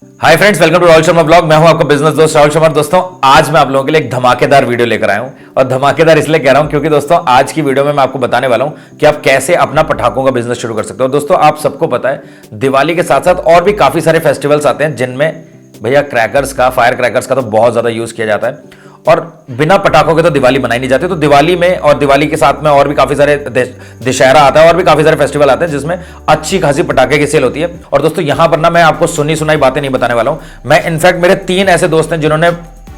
Hi friends, welcome to Rahul Sharma blog. मैं हूं आपका बिजनेस दोस्त राहुल शर्मा। दोस्तों, आज मैं आप लोगों के लिए एक धमाकेदार वीडियो लेकर आया हूं और धमाकेदार इसलिए कह रहा हूं क्योंकि दोस्तों आज की वीडियो में मैं आपको बताने वाला हूं कि आप कैसे अपना पटाखों का बिजनेस शुरू कर सकते हो। दोस्तों, आप सबको पता है दिवाली के साथ साथ और भी काफी सारे फेस्टिवल्स आते हैं जिनमें भैया क्रैकर्स का, फायर क्रैकर्स का तो बहुत ज्यादा यूज किया जाता है और बिना पटाखों के तो दिवाली मनाई नहीं जाती। तो दिवाली में और दिवाली के साथ में और भी काफी सारे दशहरा आता है और भी काफी सारे फेस्टिवल आते हैं जिसमें अच्छी खासी पटाखे की सेल होती है। और दोस्तों, यहां पर ना मैं आपको सुनी सुनाई बातें नहीं बताने वाला हूं। मैं इनफैक्ट मेरे 3 ऐसे दोस्त हैं जिन्होंने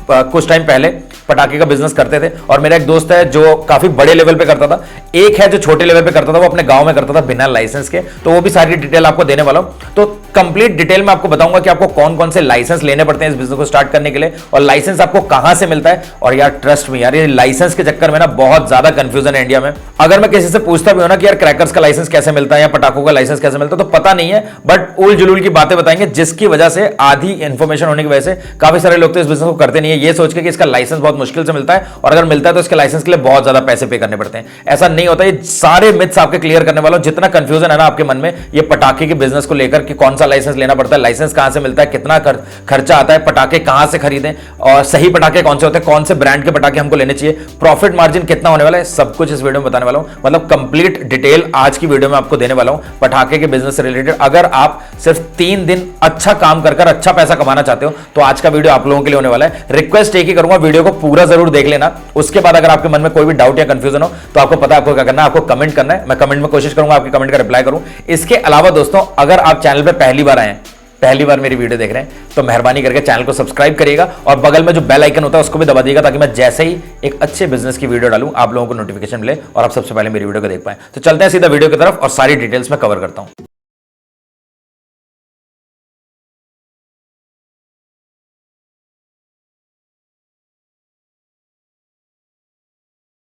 कुछ टाइम पहले पटाखे का बिजनेस करते थे और मेरा एक दोस्त है जो काफी बड़े लेवल पे करता था, एक है जो छोटे लेवल पे करता था, वो अपने गांव में करता था बिना लाइसेंस के। तो वो भी सारी डिटेल आपको देने वाला हूं। तो कंप्लीट डिटेल में आपको बताऊंगा कि आपको कौन कौन से लाइसेंस लेने पड़ते हैं इस बिजनेस को स्टार्ट करने के लिए और लाइसेंस आपको कहां से मिलता है। और यार ट्रस्ट में यार, ये लाइसेंस के चक्कर में ना बहुत ज्यादा कंफ्यूजन है इंडिया में। अगर मैं किसी से पूछता भी हूं ना कि यार क्रैकर्स का लाइसेंस कैसे मिलता है या पटाखों का लाइसेंस कैसे मिलता है, तो पता नहीं है। बट उल जुलूल की बातें बताएंगे जिसकी वजह से, आधी इंफॉर्मेशन होने की वजह से काफी सारे लोग तो इस बिजनेस को करते नहीं है, ये सोच के कि इसका लाइसेंस बहुत मुश्किल से मिलता है और अगर मिलता है तो इसके लाइसेंस के लिए बहुत ज्यादा पैसे पे करने पड़ते हैं। ऐसा नहीं होता। ये सारे मिथ्स आपके क्लियर करने वाला हूं। जितना कंफ्यूजन है ना आपके मन में ये पटाखे के बिजनेस को लेकर कि कौन सा लाइसेंस लेना पड़ता है, लाइसेंस कहां से मिलता है, कितना खर्चा आता है, पटाखे कहां से खरीदें और सही पटाखे कौन से होते हैं, कौन से ब्रांड के पटाखे हमको लेने चाहिए, प्रॉफिट मार्जिन कितना होने वाला है, सब कुछ इस वीडियो में बताने वाला हूं। मतलब कंप्लीट डिटेल आज की वीडियो में आपको देने वाला हूं पटाखे के बिजनेस से रिलेटेड। अगर आप सिर्फ 3 दिन अच्छा काम कर अच्छा पैसा कमाना चाहते हो तो आज का वीडियो आप लोगों के लिए होने वाला है। रिक्वेस्ट एक ही करूंगा, वीडियो को पूरा जरूर देख लेना। उसके बाद अगर आपके मन में कोई भी डाउट या कंफ्यूजन हो तो आपको पता है आपको क्या करना है, आपको कमेंट करना है। मैं कमेंट में कोशिश करूंगा आपके कमेंट का रिप्लाई करूं। इसके अलावा दोस्तों, अगर आप चैनल पे पहली बार आए हैं, पहली बार मेरी वीडियो देख रहे हैं, तो मेहरबानी करके चैनल को सब्सक्राइब करिएगा और बगल में जो बेल आइकन होता है उसको भी दबा दिएगा ताकि मैं जैसे ही एक अच्छे बिजनेस की वीडियो डालूं आप लोगों को नोटिफिकेशन मिले और आप सबसे पहले मेरी वीडियो को देख पाए। तो चलते हैं सीधा वीडियो की तरफ और सारी डिटेल्स में कवर करता हूं।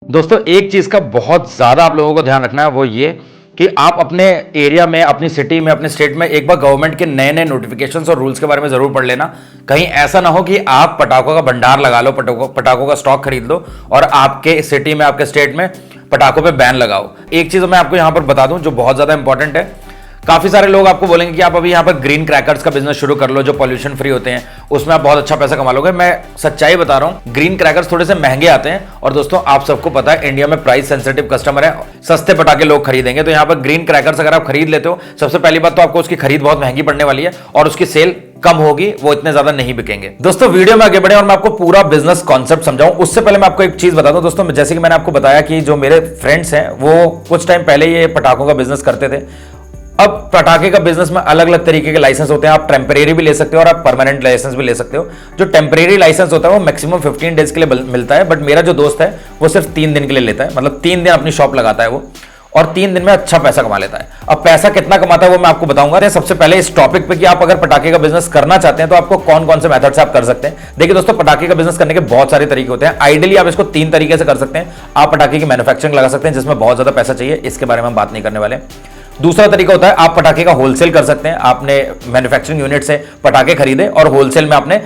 दोस्तों, एक चीज का बहुत ज्यादा आप लोगों को ध्यान रखना है, वो ये कि आप अपने एरिया में, अपनी सिटी में, अपने स्टेट में एक बार गवर्नमेंट के नए नए नोटिफिकेशंस और रूल्स के बारे में जरूर पढ़ लेना। कहीं ऐसा ना हो कि आप पटाखों का भंडार लगा लो, पटाखों का स्टॉक खरीद लो और आपके सिटी में, आपके स्टेट में पटाखों पे बैन लगाओ। एक चीज मैं आपको यहां पर बता दूं जो बहुत ज्यादा इंपॉर्टेंट है। काफी सारे लोग आपको बोलेंगे कि आप अभी यहां पर ग्रीन क्रैकर्स का बिजनेस शुरू कर लो जो पॉल्यूशन फ्री होते हैं, उसमें आप बहुत अच्छा पैसा कमा लोगे। मैं सच्चाई बता रहा हूं, ग्रीन क्रैकर्स थोड़े से महंगे आते हैं और दोस्तों आप सबको पता है इंडिया में प्राइस सेंसिटिव कस्टमर है, सस्ते पटाखे लोग खरीदेंगे। तो यहां पर ग्रीन क्रैकर्स अगर आप खरीद लेते हो, सबसे पहली बात तो आपको उसकी खरीद बहुत महंगी पड़ने वाली है और उसकी सेल कम होगी, वो इतने ज्यादा नहीं बिकेंगे। दोस्तों, वीडियो में आगे बढ़े और मैं आपको पूरा बिजनेस कॉन्सेप्ट समझाऊं उससे पहले मैं आपको एक चीज बता दूं। दोस्तों, जैसे कि मैंने आपको बताया कि जो मेरे फ्रेंड्स हैं वो कुछ टाइम पहले ये पटाखों का बिजनेस करते थे। अब पटाखे का बिजनेस में अलग अलग तरीके के लाइसेंस होते हैं। आप टेम्परेरी भी ले सकते हो और आप परमानेंट लाइसेंस भी ले सकते हो। जो टेम्परेरी लाइसेंस होता है वो मैक्सिमम 15 डेज के लिए मिलता है, बट मेरा जो दोस्त है वो सिर्फ 3 दिन के लिए लेता है। मतलब 3 दिन अपनी शॉप लगाता है वो और 3 दिन में अच्छा पैसा कमा लेता है। अब पैसा कितना कमाता है वो मैं आपको बताऊंगा। सबसे पहले इस टॉपिक पे कि आप अगर पटाखे का बिजनेस करना चाहते हैं तो आपको कौन कौन से मेथड से आप कर सकते हैं। देखिए दोस्तों, पटाखे का बिजनेस करने के बहुत सारे तरीके होते हैं। आइडियली आप इसको 3 तरीके से कर सकते हैं। आप पटाखे की मैन्युफैक्चरिंग लगा सकते हैं जिसमें बहुत ज्यादा पैसा चाहिए, इसके बारे में हम बात नहीं करने वाले। दूसरा तरीका होता है आप पटाखे का होलसेल कर सकते हैं। आपने मैन्युफैक्चरिंग यूनिट से पटाखे खरीदे और होलसेल में आपने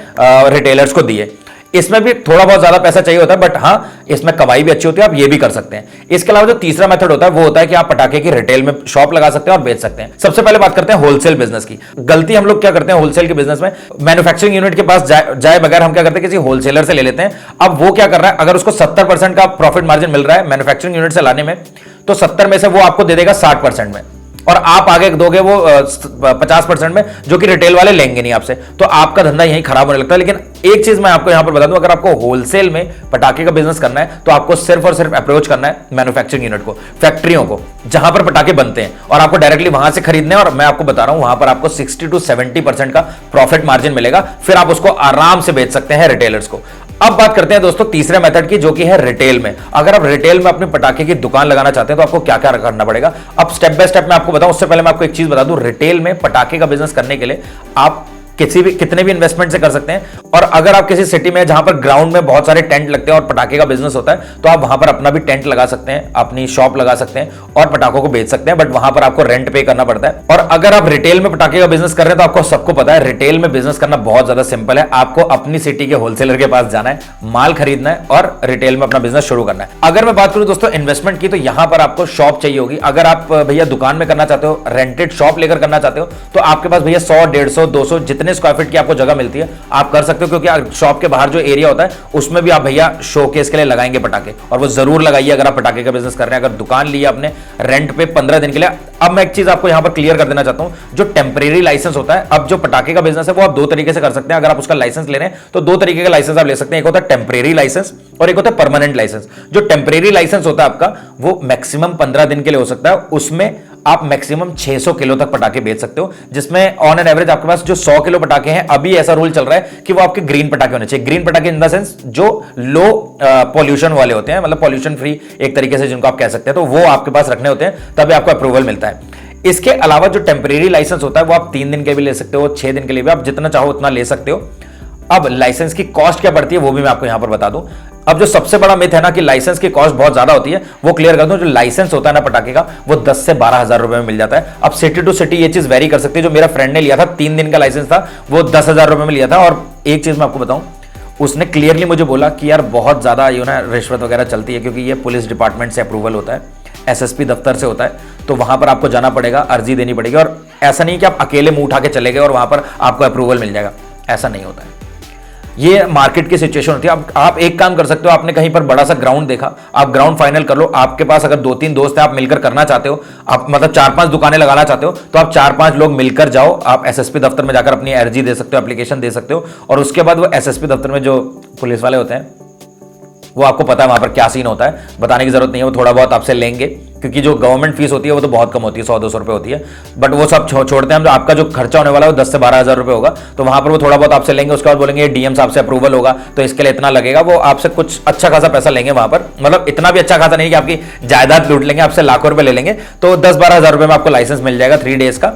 रिटेलर्स को दिए। इसमें भी थोड़ा बहुत ज्यादा पैसा चाहिए होता है, बट हां इसमें कमाई भी अच्छी होती है, आप ये भी कर सकते हैं। इसके अलावा जो तीसरा मेथड होता है वो होता है कि आप पटाखे की रिटेल में शॉप लगा सकते हैं और बेच सकते हैं। सबसे पहले बात करते हैं होलसेल बिजनेस की। गलती हम लोग क्या करते हैं होलसेल के बिजनेस में, मैन्युफैक्चरिंग यूनिट के पास जाए बगैर हम क्या करते हैं किसी होलसेलर से ले लेते हैं। अब वो क्या कर रहा है, अगर उसको 70% का प्रॉफिट मार्जिन मिल रहा है मैन्युफैक्चरिंग यूनिट से लाने में, तो 70 में से वो आपको दे देगा 60% में और आप आगे दोगे वो 50% में, जो कि रिटेल वाले लेंगे नहीं आपसे। तो आपका धंधा यहीं खराब होने लगता है। लेकिन एक चीज मैं आपको यहां पर बता दूं, अगर आपको होलसेल में पटाखे का बिजनेस करना है तो आपको सिर्फ और सिर्फ अप्रोच करना है मैन्युफैक्चरिंग यूनिट को, फैक्ट्रियों को जहां पर पटाखे बनते हैं, और आपको डायरेक्टली वहां से खरीदने हैं। और मैं आपको बता रहा हूं वहां पर आपको 60 to 70% का प्रॉफिट मार्जिन मिलेगा। फिर आप उसको आराम से बेच सकते हैं रिटेलर्स को। अब बात करते हैं दोस्तों तीसरे मेथड की, जो कि है रिटेल में। अगर आप रिटेल में अपने पटाखे की दुकान लगाना चाहते हैं तो आपको क्या क्या करना पड़ेगा, अब स्टेप बाय स्टेप मैं आपको बताऊं। उससे पहले मैं आपको एक चीज बता दूं, रिटेल में पटाखे का बिजनेस करने के लिए आप कितने भी इन्वेस्टमेंट से कर सकते हैं। और अगर आप किसी सिटी में जहां पर ग्राउंड में बहुत सारे टेंट लगते हैं और पटाखे का बिजनेस होता है तो आप वहां पर अपना भी टेंट लगा सकते हैं, अपनी शॉप लगा सकते हैं और पटाखों को बेच सकते हैं, बट वहां पर आपको रेंट पे करना पड़ता है। और अगर आप रिटेल में पटाखे का बिजनेस कर रहे हैं तो आपको सबको पता है रिटेल में बिजनेस करना बहुत ज्यादा सिंपल है। आपको अपनी सिटी के होलसेलर के पास जाना है, माल खरीदना है और रिटेल में अपना बिजनेस शुरू करना है। अगर मैं बात करूं दोस्तों इन्वेस्टमेंट की, तो यहां पर आपको शॉप चाहिए होगी। अगर आप भैया दुकान में करना चाहते हो, रेंटेड शॉप लेकर करना चाहते हो, तो आपके पास भैया 100, 150, 200 जितने जितने स्क्वायर फीट की आपको जगह मिलती है आप कर सकते हो, क्योंकि शॉप के बाहर जो एरिया होता है उसमें भी आप भैया शोकेस के लिए लगाएंगे पटाखे, और वो जरूर लगाइए अगर आप पटाखे का बिजनेस कर रहे हैं। अगर दुकान ली है आपने रेंट पे 15 दिन के लिए। अब मैं एक चीज आपको यहां पर क्लियर कर देना चाहता हूं, जो टेम्परेरी लाइसेंस होता है, अब जो पटाखे का बिजनेस है वो आप दो तरीके से कर सकते हैं। अगर आप उसका लाइसेंस ले रहे हैं तो दो तरीके का लाइसेंस आप ले सकते हैं, एक होता है टेम्परेरी लाइसेंस और एक होता है परमानेंट लाइसेंस। जो टेम्परेरी लाइसेंस होता है आपका वो मैक्सिमम 15 दिन के लिए हो सकता है, उसमें आप मैक्सिमम 600 किलो तक पटाखे बेच सकते हो, जिसमें ऑन एन एवरेज आपके पास जो 100 किलो पटाखे हैं, अभी ऐसा रूल चल रहा है कि वो आपके ग्रीन पटाखे होने चाहिए। ग्रीन पटाखे इन द सेंस जो लो पॉल्यूशन वाले होते हैं, मतलब पॉल्यूशन फ्री एक तरीके से जिनको आप कह सकते हैं, तो वो आपके पास रखने होते हैं, तभी आपको अप्रूवल मिलता है। इसके अलावा जो टेम्परेरी लाइसेंस होता है वो आप 3 दिन के भी ले सकते हो, 6 दिन के लिए भी, आप जितना चाहो उतना ले सकते हो। अब लाइसेंस की कॉस्ट क्या पड़ती है वो भी मैं आपको यहां पर बता दूं। अब जो सबसे बड़ा मिथ है ना कि लाइसेंस की कॉस्ट बहुत ज्यादा होती है, वो क्लियर कर दूं। जो लाइसेंस होता है ना पटाखे का वो 10 से 12 हजार रुपए में मिल जाता है। अब सिटी टू सिटी ये चीज वेरी कर सकती है। जो मेरा फ्रेंड ने लिया था 3 दिन का लाइसेंस था, वो 10,000 रुपए में लिया था। और एक चीज मैं आपको बताऊं, उसने क्लियरली मुझे बोला कि यार बहुत ज्यादा रिश्वत वगैरह चलती है, क्योंकि ये पुलिस डिपार्टमेंट से अप्रूवल होता है, एसएसपी दफ्तर से होता है, तो वहां पर आपको जाना पड़ेगा, अर्जी देनी पड़ेगी। और ऐसा नहीं कि आप अकेले मुंह उठा के चले गए और वहां पर आपको अप्रूवल मिल जाएगा, ऐसा नहीं होता है। ये मार्केट की सिचुएशन होती है। आप एक काम कर सकते हो, आपने कहीं पर बड़ा सा ग्राउंड देखा, आप ग्राउंड फाइनल कर लो। आपके पास अगर 2-3 दोस्त हैं, आप मिलकर करना चाहते हो, आप मतलब 4-5 दुकानें लगाना चाहते हो, तो आप 4-5 लोग मिलकर जाओ, आप एसएसपी दफ्तर में जाकर अपनी अर्जी दे सकते हो, एप्लीकेशन दे सकते हो। और उसके बाद वो एसएसपी दफ्तर में जो पुलिस वाले होते हैं वो आपको पता है वहां पर क्या सीन होता है, बताने की जरूरत नहीं है। वो थोड़ा बहुत आपसे लेंगे, क्योंकि जो गवर्नमेंट फीस होती है वो तो बहुत कम होती है, 100-200 रुपए होती है, बट वो सब छोड़ते हैं हम। जो आपका जो खर्चा होने वाला है वो 10 से 12 हजार रुपए होगा, तो वहां पर वो थोड़ा बहुत आपसे लेंगे। उसके बाद बोलेंगे डीएम साहब से अप्रूवल होगा तो इसके लिए इतना लगेगा। वो आपसे कुछ अच्छा खासा पैसा लेंगे वहां पर, मतलब इतना भी अच्छा खासा नहीं कि आपकी जायदाद लूट लेंगे, आपसे लाखों रुपए ले लेंगे। तो 10-12 हजार रुपए में आपको लाइसेंस मिल जाएगा 3 डेज का।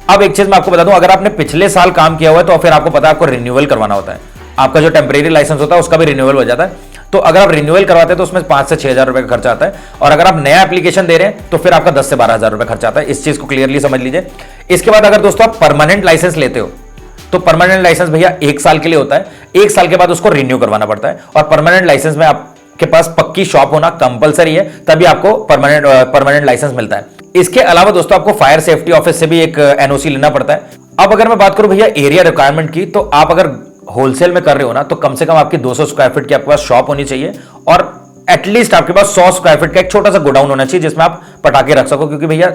अब एक चीज मैं आपको बता दूं, अगर आपने पिछले साल काम किया हुआ है तो फिर आपको पता है आपको रिन्यूअल करवाना होता है। आपका जो टेम्परेरी लाइसेंस होता है उसका भी रिन्यूअल हो जाता है। तो अगर आप रिन्यूअल करवाते हैं तो उसमें 5 से 6 हजार रुपए का खर्चा आता है, और अगर आप नया एप्लीकेशन दे रहे हैं तो फिर आपका 10 से 12 हजार रुपए खर्चा आता है। इस चीज को क्लियरली समझ लीजिए। इसके बाद अगर दोस्तों आप परमानेंट लाइसेंस लेते हो तो परमानेंट लाइसेंस भैया 1 साल के लिए होता है। 1 साल के बाद उसको रिन्यू करवाना पड़ता है, और परमानेंट लाइसेंस में आपके पास पक्की शॉप होना कंपलसरी है, तभी आपको परमानेंट लाइसेंस मिलता है। इसके अलावा दोस्तों आपको फायर सेफ्टी ऑफिस से भी एक एनओसी लेना पड़ता है। अब अगर मैं बात करूं भैया एरिया रिक्वायरमेंट की, तो आप अगर होलसेल में कर रहे हो ना तो कम से कम आपकी 200 स्क्वायर फीट की आपके पास शॉप होनी चाहिए, और एटलीस्ट आपके पास 100 स्क्वायर फीट का एक छोटा सा गोडाउन होना चाहिए जिसमें आप पटाखे रख सको। क्योंकि भैया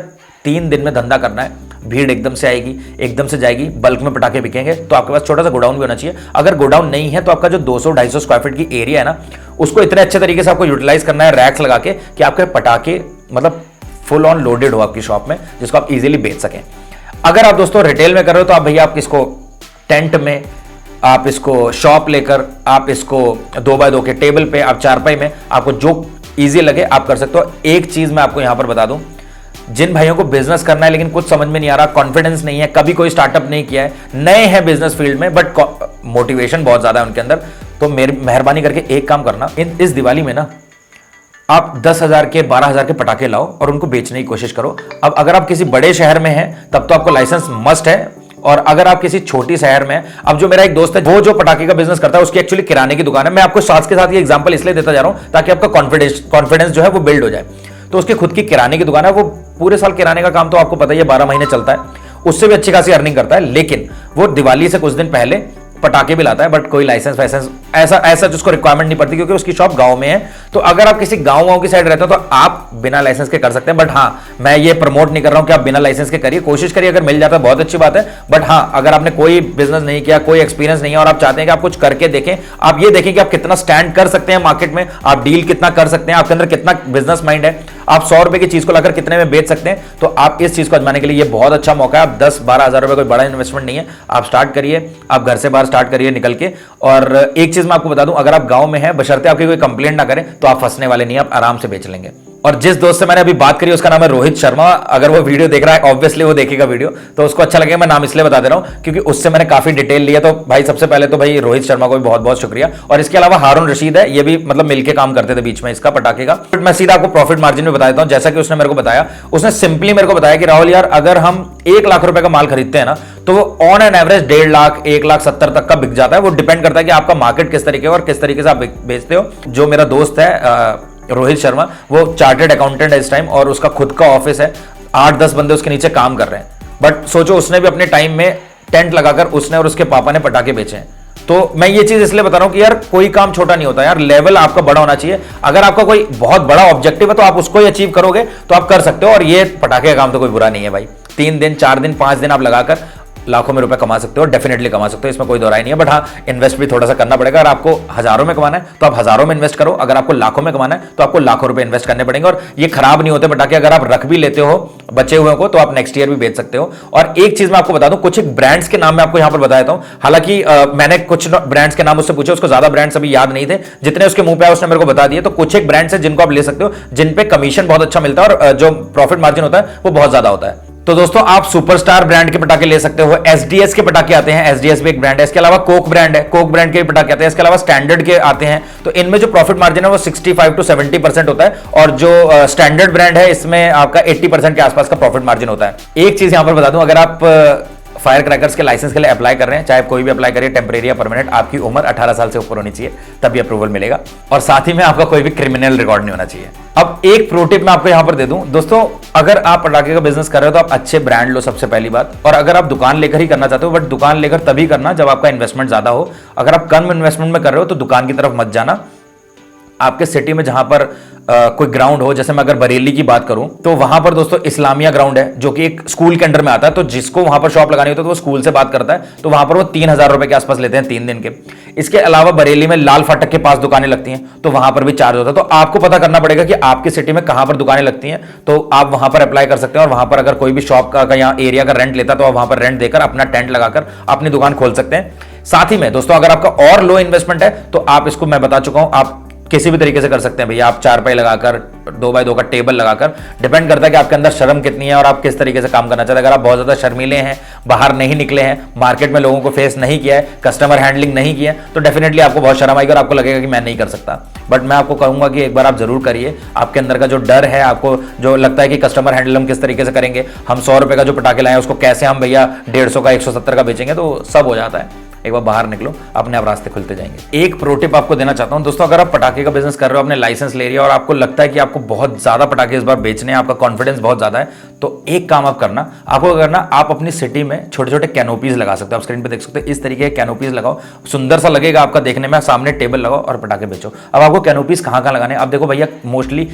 3 दिन में धंधा करना है, भीड़ एकदम से आएगी, एकदम से जाएगी, बल्क में पटाखे बिकेंगे, तो आपके पास छोटा सा गोडाउन भी होना चाहिए। अगर गोडाउन नहीं है तो आपका जो 200-250 स्क्वायर फीट की एरिया है ना, उसको इतने अच्छे तरीके से आपको यूटिलाइज करना है रैक्स लगा के कि आपके पटाखे मतलब फुल ऑन लोडेड हो आपकी शॉप में, जिसको आप इजीली बेच सकें। अगर आप दोस्तों रिटेल में कर रहे हो तो आप भैया आप इसको टेंट में, आप इसको शॉप लेकर, आप इसको 2x2 के टेबल पे, आप चारपाई में, आपको जो इजी लगे आप कर सकते हो। एक चीज मैं आपको यहां पर बता दूं, जिन भाइयों को बिजनेस करना है लेकिन कुछ समझ में नहीं आ रहा, कॉन्फिडेंस नहीं है, कभी कोई स्टार्टअप नहीं किया है, नए हैं बिजनेस फील्ड में बट मोटिवेशन बहुत ज्यादा है उनके अंदर, तो मेरी मेहरबानी करके एक काम करना, इस दिवाली में ना आप 10,000 के 12,000 के पटाखे लाओ और उनको बेचने की कोशिश करो। अब अगर आप किसी बड़े शहर में हैं तब तो आपको लाइसेंस मस्ट है, और अगर आप किसी छोटी शहर में, अब जो मेरा एक दोस्त है वो जो पटाखे का बिजनेस करता है उसकी एक्चुअली किराने की दुकान है। मैं आपको साथ के साथ ये एग्जांपल इसलिए देता जा रहा हूं ताकि आपका कॉन्फिडेंस जो है वो बिल्ड हो जाए। तो उसकी खुद की किराने की दुकान है, वो पूरे साल किराने का काम तो आपको पता ही है 12 महीने चलता है, उससे भी अच्छी खासी अर्निंग करता है। लेकिन वो दिवाली से कुछ दिन पहले पटाखे भी लाता है, बट कोई लाइसेंस वाइसेंस ऐसा जिसको रिक्वायरमेंट नहीं पड़ती, क्योंकि उसकी शॉप गांव में है। तो अगर आप किसी गांव की साइड रहते हो तो आप बिना लाइसेंस के कर सकते हैं। बट हाँ, मैं ये प्रमोट नहीं कर रहा हूं कि आप बिना लाइसेंस के करिए, कोशिश करिए, अगर मिल जाता है बहुत अच्छी बात है। बट हाँ, अगर आपने कोई बिजनेस नहीं किया, कोई एक्सपीरियंस नहीं है और आप चाहते हैं कि आप कुछ करके देखें, आप ये देखें कि आप कितना स्टैंड कर सकते हैं मार्केट में, आप डील कितना कर सकते हैं, आपके अंदर कितना बिजनेस माइंड है, आप 100 रुपए की चीज को लाकर कितने में बेच सकते हैं, तो आप इस चीज को आजमाने के लिए ये बहुत अच्छा मौका है। आप 10-12 हजार रुपए कोई बड़ा इन्वेस्टमेंट नहीं है, आप स्टार्ट करिए, आप घर से बाहर स्टार्ट करिए निकल के। और एक चीज मैं आपको बता दूं, अगर आप गांव में हैं, बशर्ते आपकी कोई कंप्लेंट ना करें, तो आप फंसने वाले नहीं, आप आराम से बेच लेंगे। और जिस दोस्त से मैंने अभी बात करी उसका नाम है रोहित शर्मा। अगर वो वीडियो देख रहा है ऑब्वियसली वो देखेगा वीडियो, तो उसको अच्छा लगेगा। मैं नाम इसलिए बता दे रहा हूं क्योंकि उससे मैंने काफी डिटेल लिया। तो भाई सबसे पहले तो भाई रोहित शर्मा को भी बहुत बहुत शुक्रिया। और इसके अलावा हारून रशीद है, ये भी मतलब मिलके काम करते थे बीच में इसका पटाखे का। बट मैं सीधा आपको प्रॉफिट मार्जिन में बता देता हूं, जैसा कि उसने मेरे को बताया। उसने सिंपली मेरे को बताया कि राहुल यार, अगर हम 1 लाख रुपए का माल खरीदते हैं ना, तो वो ऑन एन एवरेज 1.5 लाख 1,70,000 तक का बिक जाता है। वो डिपेंड करता है कि आपका मार्केट किस तरीके और किस तरीके से आप बेचते हो। जो मेरा दोस्त है रोहित शर्मा, वो चार्टर्ड अकाउंटेंट है इस टाइम, और उसका खुद का ऑफिस है, 8-10 बंदे उसके नीचे काम कर रहे हैं। बट सोचो, उसने भी अपने टाइम में टेंट लगाकर उसने और उसके पापा ने पटाखे बेचे हैं। तो मैं ये चीज इसलिए बता रहा हूं कि यार कोई काम छोटा नहीं होता यार, लेवल आपका बड़ा होना चाहिए। अगर आपका कोई बहुत बड़ा ऑब्जेक्टिव है तो आप उसको ही अचीव करोगे तो आप कर सकते हो। और ये पटाखे का काम तो कोई बुरा नहीं है भाई, 3 दिन 4 दिन 5 दिन आप लगाकर लाखों में रुपए कमा सकते हो, डेफिनेटली कमा सकते हो, इसमें कोई दो राय नहीं है। बट हाँ, इन्वेस्ट भी थोड़ा सा करना पड़ेगा। अगर आपको हजारों में कमाना है तो आप हजारों में इन्वेस्ट करो, अगर आपको लाखों में कमाना है तो आपको लाखों रुपए इन्वेस्ट करने पड़ेंगे। और ये खराब नहीं होते पटाखे, अगर आप रख भी लेते हो बचे हुए को तो आप नेक्स्ट ईयर भी बेच सकते हो। और एक चीज मैं आपको बता दूं, कुछ एक ब्रांड्स के नाम मैं आपको यहां पर बता देता हूं। हालांकि मैंने कुछ ब्रांड्स के नाम उससे पूछे, उसको ज्यादा ब्रांड्स अभी याद नहीं थे, जितने उसके मुंह पे आए उसने मेरे को बता दिए। तो कुछ एक ब्रांड्स है जिनको आप ले सकते हो, जिन पे कमीशन बहुत अच्छा मिलता है और जो प्रॉफिट मार्जिन होता है वो बहुत ज्यादा होता है। तो दोस्तों आप सुपरस्टार ब्रांड के पटाखे ले सकते हो, एसडीएस के पटाखे आते हैं, एसडीएस भी एक ब्रांड है। इसके अलावा कोक ब्रांड है, कोक ब्रांड के भी पटाखे आते हैं। इसके अलावा स्टैंडर्ड के आते हैं। तो इनमें जो प्रॉफिट मार्जिन है वो 65 to 70% होता है, और जो स्टैंडर्ड ब्रांड है इसमें आपका 80% के आसपास का प्रॉफिट मार्जिन होता है। एक चीज यहां पर बता दूं, अगर आप फायर क्रैकर्स के लाइसेंस के लिए अप्लाई कर रहे हैं, चाहे कोई भी अप्लाई करिए, टेम्परेरी या परमानेंट, आपकी उम्र 18 साल से ऊपर होनी चाहिए, तभी अप्रूवल मिलेगा। और साथ ही में आपका कोई भी क्रिमिनल रिकॉर्ड नहीं होना चाहिए। अब एक प्रो टिप मैं आपको यहां पर दे दूं दोस्तों, अगर आप पटाखे का बिजनेस कर रहे हो तो आप अच्छे ब्रांड लो, सबसे पहली बात। और अगर आप दुकान लेकर ही करना चाहते हो, बट दुकान लेकर तभी करना जब आपका इन्वेस्टमेंट ज्यादा हो। अगर आप कम इन्वेस्टमेंट में कर रहे हो तो दुकान की तरफ मत जाना। आपके सिटी में जहां पर कोई ग्राउंड हो, जैसे मैं अगर बरेली की बात करूं तो वहां पर दोस्तों इस्लामिया ग्राउंड है, जो कि एक स्कूल के अंडर में आता है। तो जिसको वहां पर शॉप लगानी होती है तो वो स्कूल से बात करता है, तो वहां पर वो 3000 रुपए के आसपास लेते हैं 3 दिन के। इसके अलावा बरेली में लाल फाटक के पास दुकानें लगती हैं, तो वहां पर भी चार्ज होता है। तो आपको पता करना पड़ेगा कि आपकी सिटी में कहां पर दुकानें लगती हैं, तो आप वहां पर अप्लाई कर सकते हैं। और वहां पर अगर कोई भी शॉप का या एरिया का रेंट लेता है तो आप वहां पर रेंट देकर अपना टेंट लगाकर अपनी दुकान खोल सकते हैं। साथ ही में दोस्तों, अगर आपका और लो इन्वेस्टमेंट है तो आप इसको, मैं बता चुका हूं, आप किसी भी तरीके से कर सकते हैं भैया। आप 4x लगाकर 2x2 का टेबल लगाकर, डिपेंड करता है कि आपके अंदर शर्म कितनी है और आप किस तरीके से काम करना चाहते हैं। अगर आप बहुत ज्यादा शर्मीले हैं, बाहर नहीं निकले हैं, मार्केट में लोगों को फेस नहीं किया है, कस्टमर हैंडलिंग नहीं किया है, तो डेफिनेटली आपको बहुत शर्म आएगी और आपको लगेगा कि मैं नहीं कर सकता। बट मैं आपको कहूंगा कि एक बार आप जरूर करिए। आपके अंदर का जो डर है, आपको जो लगता है कि कस्टमर हैंडल हम किस तरीके से करेंगे, हम 100 रुपए का जो पटाखे लाए उसको कैसे हम भैया 150 का 170 का बेचेंगे, तो सब हो जाता है। एक बार बाहर निकलो, अपने आप रास्ते खुलते जाएंगे। एक प्रो टिप आपको देना चाहता हूं दोस्तों, अगर आप पटाखे का बिजनेस कर रहे हो, अपने लाइसेंस ले रही है और आपको लगता है कि आपको बहुत ज्यादा पटाखे इस बार बेचने हैं, आपका कॉन्फिडेंस बहुत ज्यादा है, तो एक काम आप करना, आपको करना, आप अपनी सिटी में छोटे छोटे कैनोपीज लगा सकते हो। आप स्क्रीन पे देख सकते हो, इस तरीके के कैनोपीज लगाओ, सुंदर सा लगेगा आपका देखने में। सामने टेबल लगाओ और पटाखे बेचो। अब आपको कैनोपीज कहां कहां लगाने हैं, अब देखो भैया, मोस्टली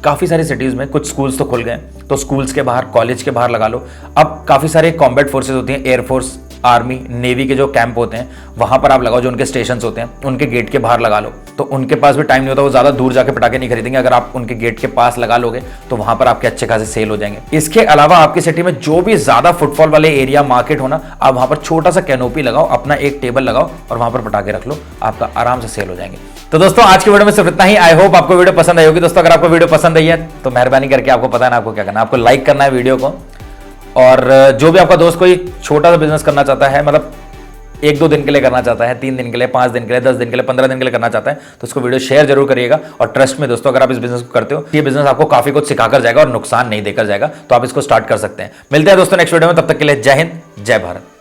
काफी सारी सिटीज में कुछ स्कूल्स तो खुल गए, तो स्कूल्स के बाहर, कॉलेज के बाहर लगा लो। अब काफी सारे कॉम्बैट फोर्सेज होती हैं, एयरफोर्स, आर्मी, नेवी के जो कैंप होते हैं वहां पर आप लगाओ, जो उनके स्टेशंस होते हैं उनके गेट के बाहर लगा लो। तो उनके पास भी टाइम नहीं होता, वो ज्यादा दूर जाके पटाखे नहीं खरीदेंगे। अगर आप उनके गेट के पास लगा लोगे तो वहां पर आपके अच्छे खासे सेल हो जाएंगे। इसके अलावा आपकी सिटी में जो भी ज्यादा फुटफॉल वाले एरिया, मार्केट होना, आप वहां पर छोटा सा कैनोपी लगाओ, अपना एक टेबल लगाओ और वहां पर पटाखे रख लो, आपका आराम से सेल हो जाएंगे। तो दोस्तों आज की वीडियो में सिर्फ इतना ही। आई होप आपको वीडियो पसंद आई होगी। दोस्तों अगर आपको वीडियो पसंद आई है तो मेहरबानी करके, आपको पता है ना आपको क्या करना है, आपको लाइक करना है वीडियो को। और जो भी आपका दोस्त कोई छोटा सा बिजनेस करना चाहता है, मतलब 1-2 दिन के लिए करना चाहता है, 3 दिन के लिए, 5 दिन के लिए, 10 दिन के लिए, 15 दिन के लिए करना चाहता है, तो उसको वीडियो शेयर जरूर करिएगा। और ट्रस्ट में दोस्तों, अगर आप इस बिजनेस को करते हो, ये बिजनेस आपको काफी कुछ सिखाकर जाएगा और नुकसान नहीं देकर जाएगा, तो आप इसको स्टार्ट कर सकते हैं। मिलते हैं दोस्तों नेक्स्ट वीडियो में, तब तक के लिए जय हिंद, जय भारत।